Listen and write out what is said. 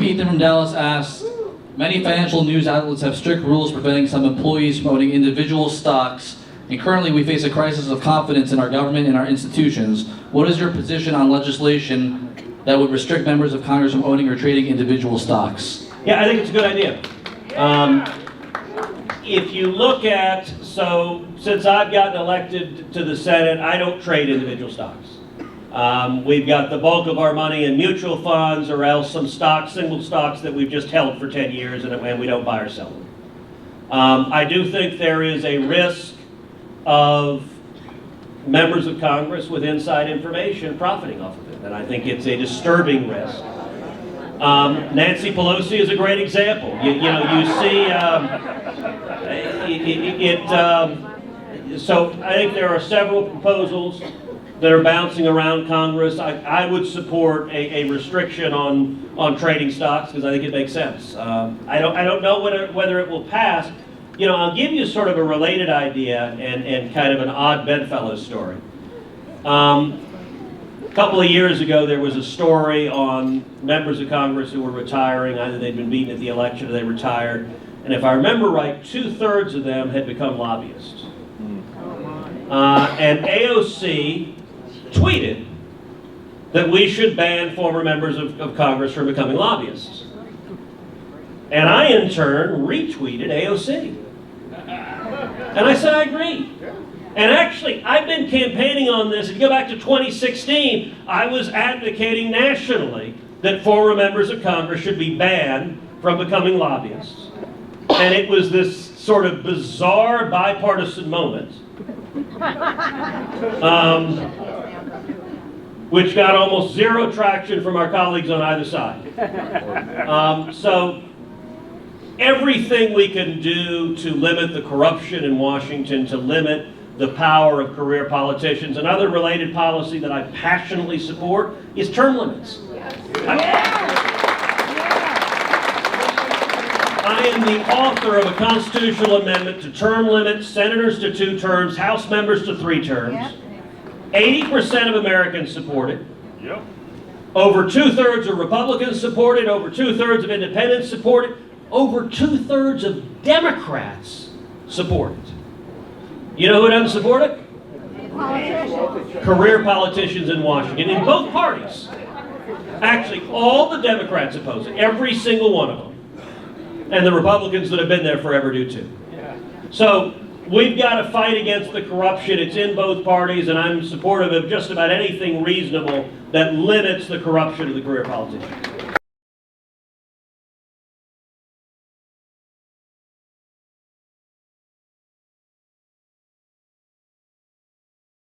Ethan from Dallas asks, many financial news outlets have strict rules preventing some employees from owning individual stocks, and currently we face a crisis of confidence in our government and our institutions. What is your position on legislation that would restrict members of Congress from owning or trading individual stocks? Yeah, I think it's a good idea. If you look at, since I've gotten elected to the Senate, I don't trade individual stocks. We've got the bulk of our money in mutual funds or else some stocks, single stocks that we've just held for 10 years and we don't buy or sell them. I do think there is a risk of members of Congress with inside information profiting off of it, and I think it's a disturbing risk. Nancy Pelosi is a great example. You see so I think there are several proposals that are bouncing around Congress. I would support a restriction on trading stocks because I think it makes sense. I don't know whether it will pass. I'll give you sort of a related idea and kind of an odd bedfellow story. A couple of years ago, there was a story on members of Congress who were retiring. Either they'd been beaten at the election or they retired. And if I remember right, 2/3 of them had become lobbyists. And AOC tweeted that we should ban former members of Congress from becoming lobbyists. And I, in turn, retweeted AOC. And I said, I agree. And actually, I've been campaigning on this. If you go back to 2016, I was advocating nationally that former members of Congress should be banned from becoming lobbyists. And it was this sort of bizarre bipartisan moment, which got almost zero traction from our colleagues on either side. So everything we can do to limit the corruption in Washington, to limit the power of career politicians. Another related policy that I passionately support is term limits. I am the author of a constitutional amendment to term limit senators to 2 terms, House members to 3 terms. 80% of Americans support it. Over 2/3 of Republicans support it. Over 2/3 of independents support it. Over 2/3 of Democrats support it. You know who doesn't support it? Career politicians in Washington, in both parties. Actually, all the Democrats oppose it, every single one of them. And the Republicans that have been there forever do too. So we've got to fight against the corruption. It's in both parties, and I'm supportive of just about anything reasonable that limits the corruption of the career politicians.